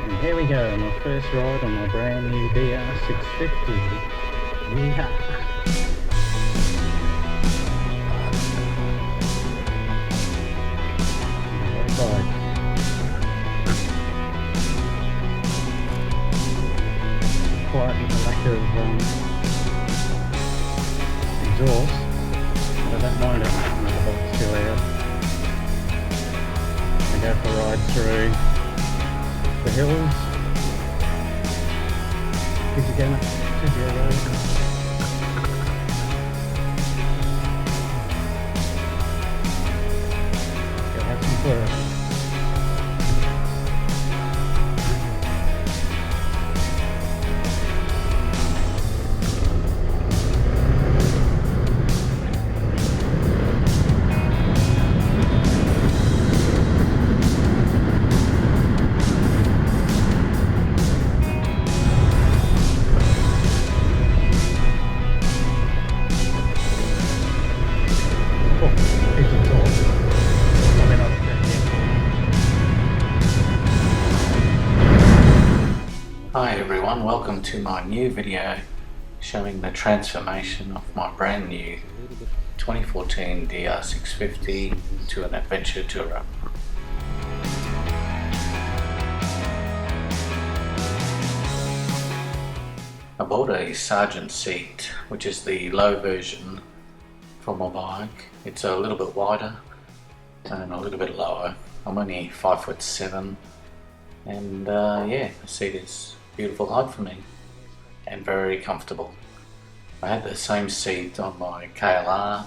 And here we go, my first ride on my brand new DR650. Yeehaw! Quite with the lack of exhaust, but I don't mind it. The bolt's still out. I go for a ride through the hills. Did you go to your road? Go have some fun. Hi everyone, welcome to my new video showing the transformation of my brand new 2014 DR650 to an adventure tourer. I bought a Sergeant seat, which is the low version for my bike. It's a little bit wider and a little bit lower. I'm only 5'7", and yeah, the seat is beautiful height for me and very comfortable. I had the same seat on my KLR,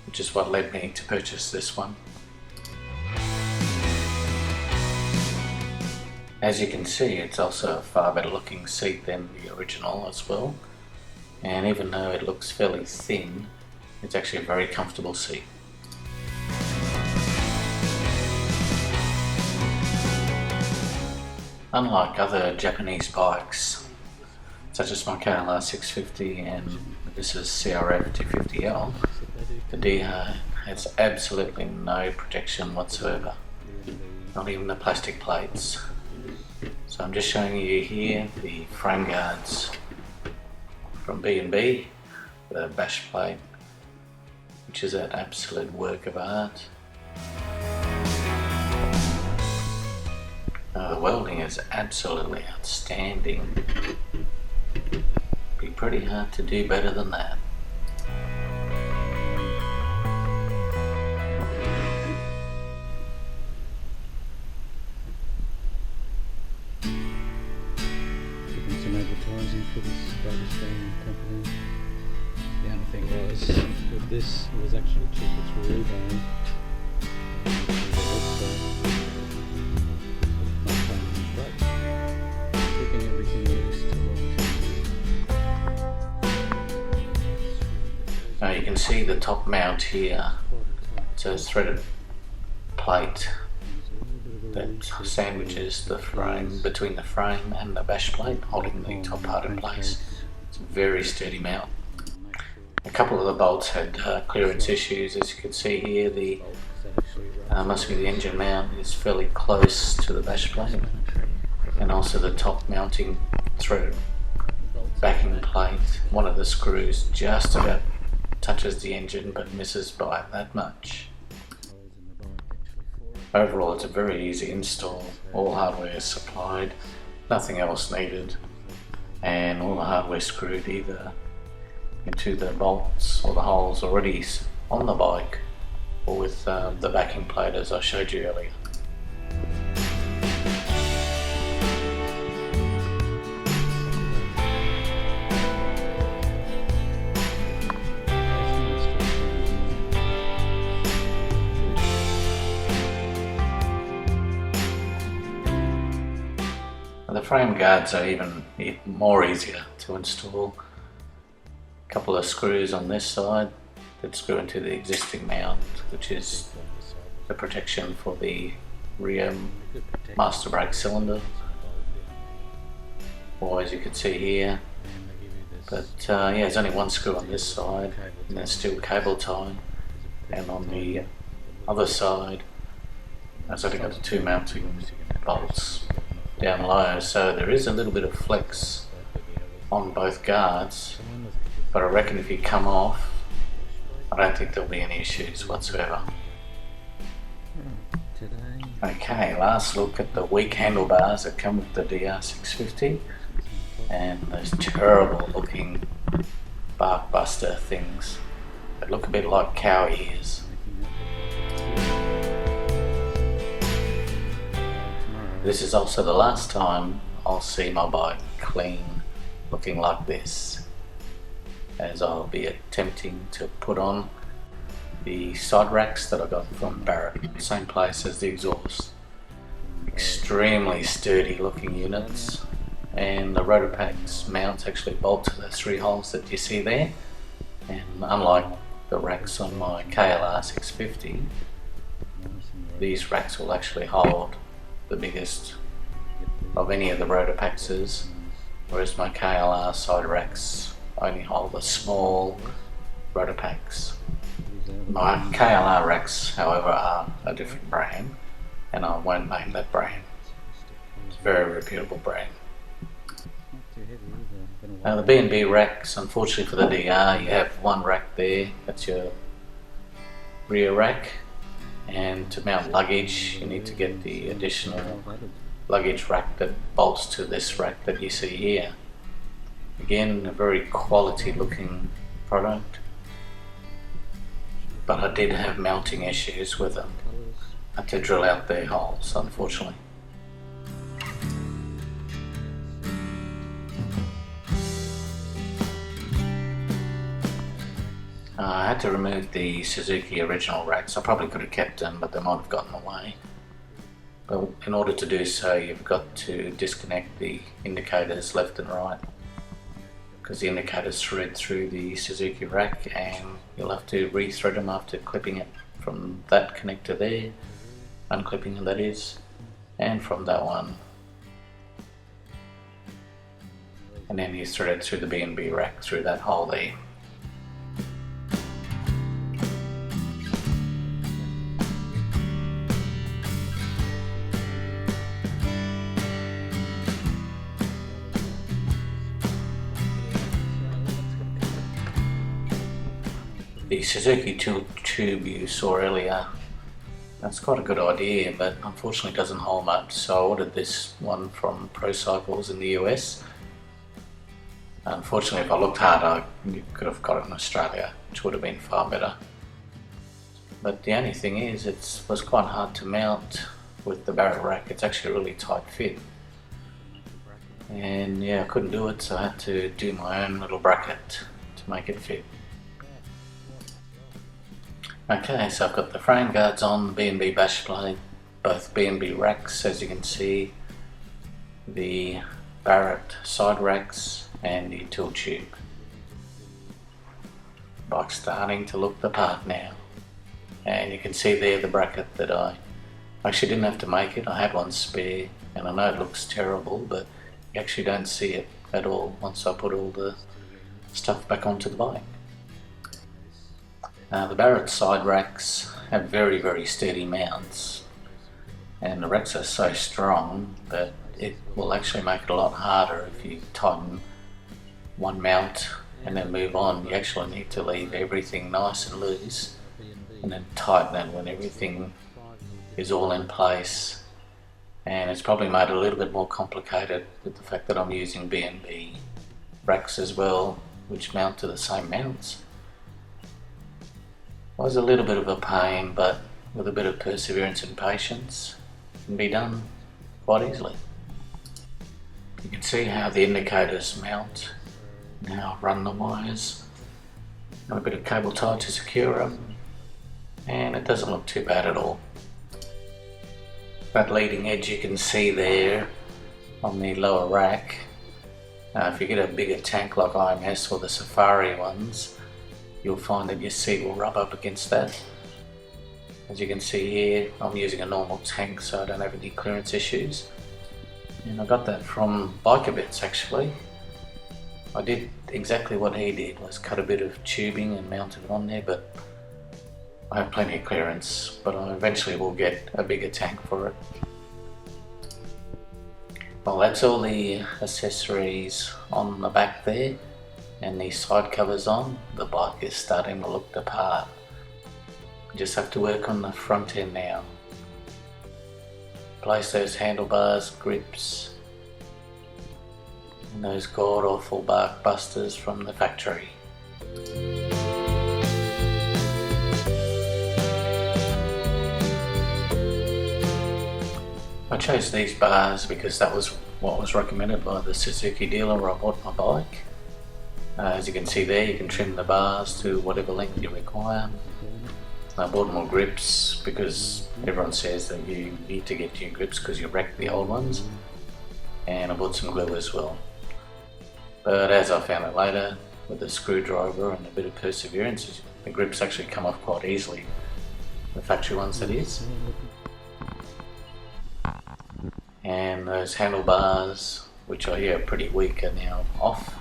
which is what led me to purchase this one. As you can see, it's also a far better looking seat than the original as well, and even though it looks fairly thin, it's actually a very comfortable seat. Unlike other Japanese bikes, such as my KLR 650 and this is CRF 250L, the DR has absolutely no protection whatsoever, not even the plastic plates. So I'm just showing you here the frame guards from B&B, the bash plate, which is an absolute work of art. The welding is absolutely outstanding. Be pretty hard to do better than that. Giving some advertising for this Windscreen company. The only thing was, with this, it was actually cheaper through eBay. Now you can see the top mount here. It's a threaded plate that sandwiches the frame between the frame and the bash plate, holding the top part in place. It's a very sturdy mount. A couple of the bolts had clearance issues. As you can see here, the must be the engine mount is fairly close to the bash plate, and also the top mounting threaded backing plate. One of the screws just about touches the engine but misses by that much. Overall, it's a very easy install. All hardware is supplied, nothing else needed, and all the hardware screwed either into the bolts or the holes already on the bike or with the backing plate as I showed you earlier. The frame guards are even more easier to install. A couple of screws on this side that screw into the existing mount, which is the protection for the rear master brake cylinder, or as you can see here. But yeah, there's only one screw on this side and there's still cable tie, and on the other side I've only got the two mounting bolts down low, so there is a little bit of flex on both guards, but I reckon if you come off, I don't think there'll be any issues whatsoever. Okay, last look at the weak handlebars that come with the DR650 and those terrible looking bark buster things that look a bit like cow ears. This is also the last time I'll see my bike clean looking like this, as I'll be attempting to put on the side racks that I got from Barrett, same place as the exhaust. Extremely sturdy looking units, and the Rotopax mounts actually bolt to the 3 holes that you see there, and unlike the racks on my KLR 650, these racks will actually hold the biggest of any of the Rotopaxes, whereas my KLR side racks only hold a small Rotopax. My KLR racks, however, are a different brand, and I won't name that brand. It's a very reputable brand. Now the B&B racks, unfortunately for the DR, you have one rack there, that's your rear rack, and to mount luggage you need to get the additional luggage rack that bolts to this rack that you see here. Again, a very quality looking product, but I did have mounting issues with them. I had to drill out their holes, unfortunately. I had to remove the Suzuki original racks. I probably could have kept them, but they might have gotten away. But in order to do so, you've got to disconnect the indicators left and right, because the indicators thread through the Suzuki rack, and you'll have to re-thread them after clipping it from that connector there, unclipping it that is, and from that one. And then you thread it through the B&B rack through that hole there. The Suzuki tube you saw earlier, that's quite a good idea, but unfortunately it doesn't hold much, so I ordered this one from Pro Cycles in the US. Unfortunately, if I looked harder, you could have got it in Australia, which would have been far better. But the only thing is, it was quite hard to mount with the Barrett rack. It's actually a really tight fit. And yeah, I couldn't do it, so I had to do my own little bracket to make it fit. Okay, so I've got the frame guards on, the B&B bash plate, both B&B racks as you can see, the Barrett side racks and the tool tube. Bike's starting to look the part now, and you can see there the bracket that I actually didn't have to make it. I had one spare, and I know it looks terrible, but you actually don't see it at all once I put all the stuff back onto the bike. The Barrett side racks have very, very sturdy mounts, and the racks are so strong that it will actually make it a lot harder if you tighten one mount and then move on. You actually need to leave everything nice and loose and then tighten it when everything is all in place. And it's probably made it a little bit more complicated with the fact that I'm using B&B racks as well, which mount to the same mounts. It was a little bit of a pain, but with a bit of perseverance and patience, it can be done quite easily. You can see how the indicators mount. Now run the wires, got a bit of cable tie to secure them, and it doesn't look too bad at all. That leading edge you can see there on the lower rack. If you get a bigger tank like IMS or the Safari ones, you'll find that your seat will rub up against that. As you can see here, I'm using a normal tank, so I don't have any clearance issues. And I got that from Biker Bits actually. I did exactly what he did, was cut a bit of tubing and mounted it on there, but I have plenty of clearance, but I eventually will get a bigger tank for it. Well, that's all the accessories on the back there, and the side covers on. The bike is starting to look the part. Just have to work on the front end now. Place those handlebars, grips, and those god awful bark busters from the factory. I chose these bars because that was what was recommended by the Suzuki dealer where I bought my bike. As you can see there, you can trim the bars to whatever length you require. I bought more grips because everyone says that you need to get new grips because you wrecked the old ones. And I bought some glue as well. But as I found out later, with a screwdriver and a bit of perseverance, the grips actually come off quite easily. The factory ones, that is. And those handlebars, which I hear are pretty weak, are now off.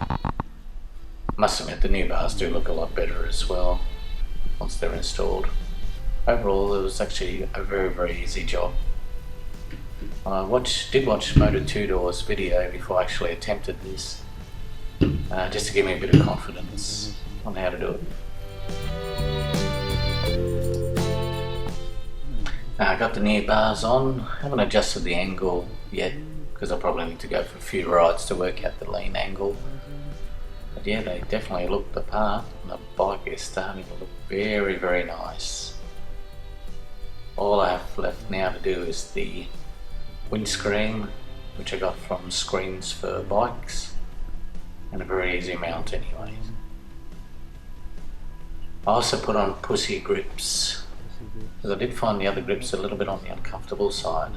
Must admit, the new bars do look a lot better as well once they're installed. Overall, it was actually a very easy job. I did watch Motor 2 Door's video before I actually attempted this, just to give me a bit of confidence on how to do it. I got the new bars on. Haven't adjusted the angle yet because I probably need to go for a few rides to work out the lean angle. But yeah, they definitely look the part, and the bike is starting to look very nice. All I have left now to do is the windscreen, which I got from Screens for Bikes, and a very easy mount anyway. I also put on pussy grips, because I did find the other grips a little bit on the uncomfortable side.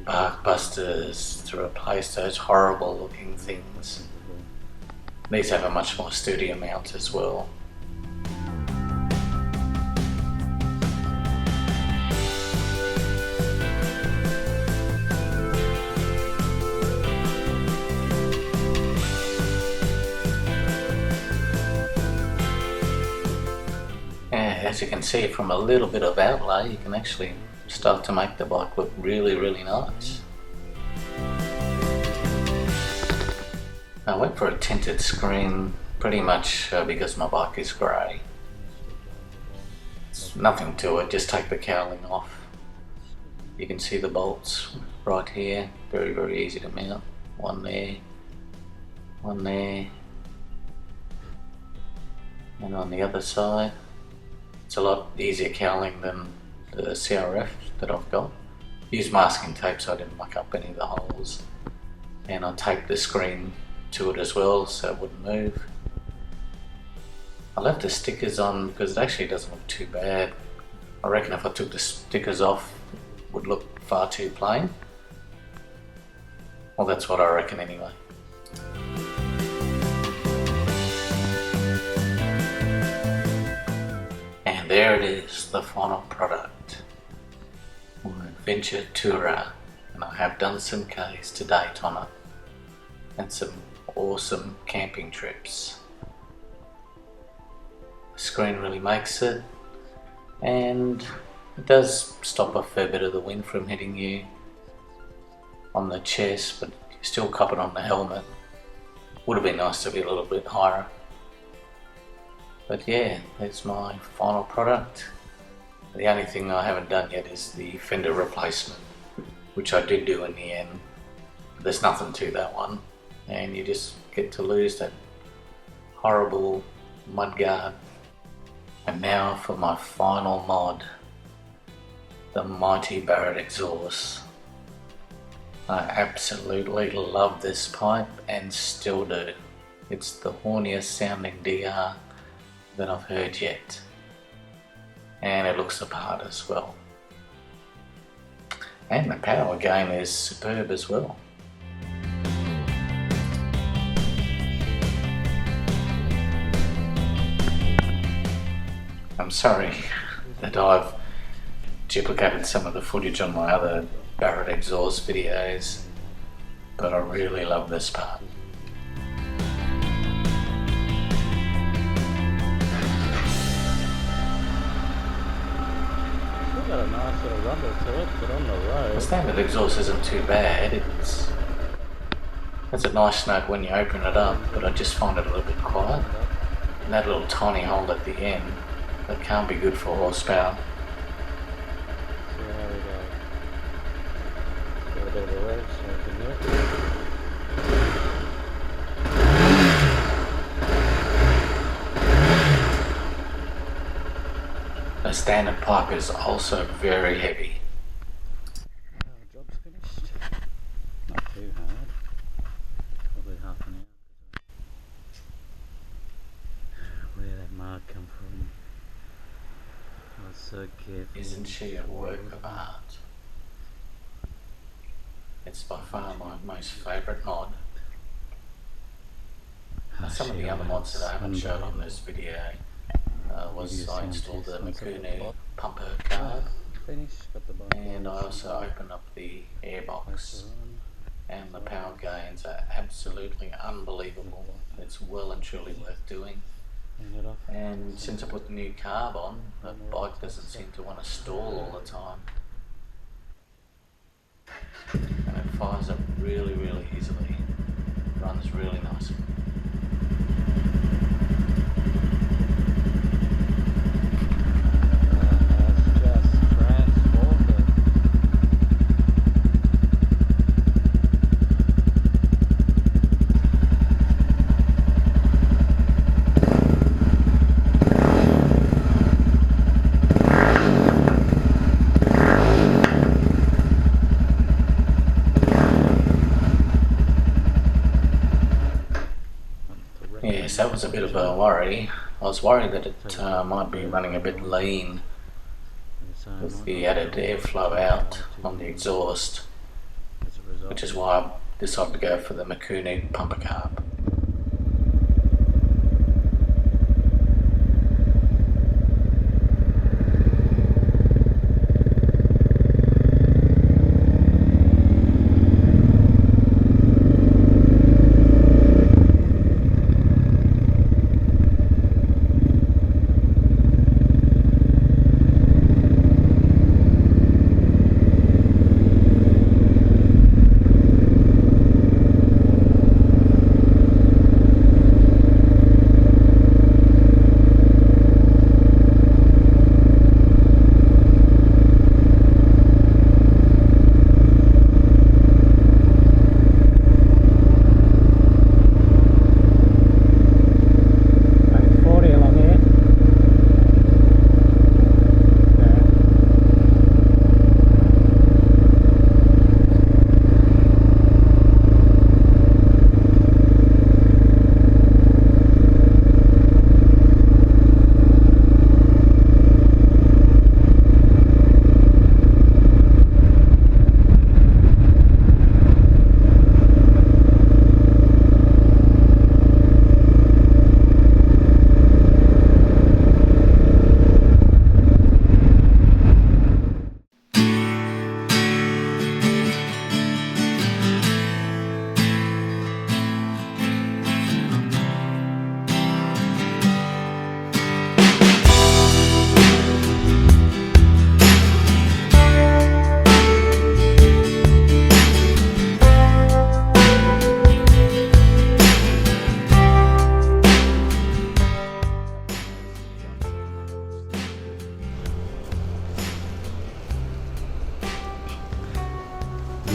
Bark busters to replace those horrible looking things. These have a much more sturdier mount as well. As you can see from a little bit of outlay, you can actually start to make the bike look really nice. I went for a tinted screen pretty much because my bike is grey. It's nothing to it, just take the cowling off. You can see the bolts right here, very easy to mount. One there, and on the other side. It's a lot easier cowling than the CRF that I've got. Use masking tape so I didn't muck up any of the holes, and I taped the screen to it as well so it wouldn't move. I left the stickers on because it actually doesn't look too bad. I reckon if I took the stickers off it would look far too plain. Well, that's what I reckon anyway. And there it is, the final product. My adventure tourer, and I have done some Ks to date on it, and some awesome camping trips. The screen really makes it, and it does stop a fair bit of the wind from hitting you on the chest, but you still cop it on the helmet. Would have been nice to be a little bit higher. But yeah, that's my final product. The only thing I haven't done yet is the fender replacement, which I did do in the end. There's nothing to that one, and you just get to lose that horrible mudguard. And now for my final mod, the mighty Barrett exhaust. I absolutely love this pipe and still do. It's the horniest sounding DR that I've heard yet, and it looks the part as well, and the power gain is superb as well. I'm sorry that I've duplicated some of the footage on my other Barrett exhaust videos, but I really love this part. Got a nice little rumble to it, but on the road. The standard exhaust isn't too bad. It's a nice note when you open it up, but I just find it a little bit quiet. And that little tiny hole at the end, that can't be good for horsepower. See how we go. Got a bit of a rev, so we can hear it. The standard pipe is also very heavy. Our job's finished. Not too hard. Probably half an hour. Where that mark come from? I was so careful. Isn't she a work of art? It's by far my most favourite mod. Some of the other mods that I haven't shown on this video was I installed the Mikuni pumper card, and I also opened up the airbox, and the power gains are absolutely unbelievable. It's well and truly worth doing. And since I put the new carb on, the bike doesn't seem to want to stall all the time, and it fires up really easily, runs really nicely. Yes, that was a bit of a worry. I was worried that it might be running a bit lean with the added airflow out on the exhaust, which is why I decided to go for the Mikuni pumper carb.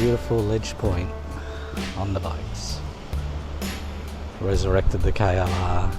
Beautiful ledge point on the bikes. Resurrected the KLR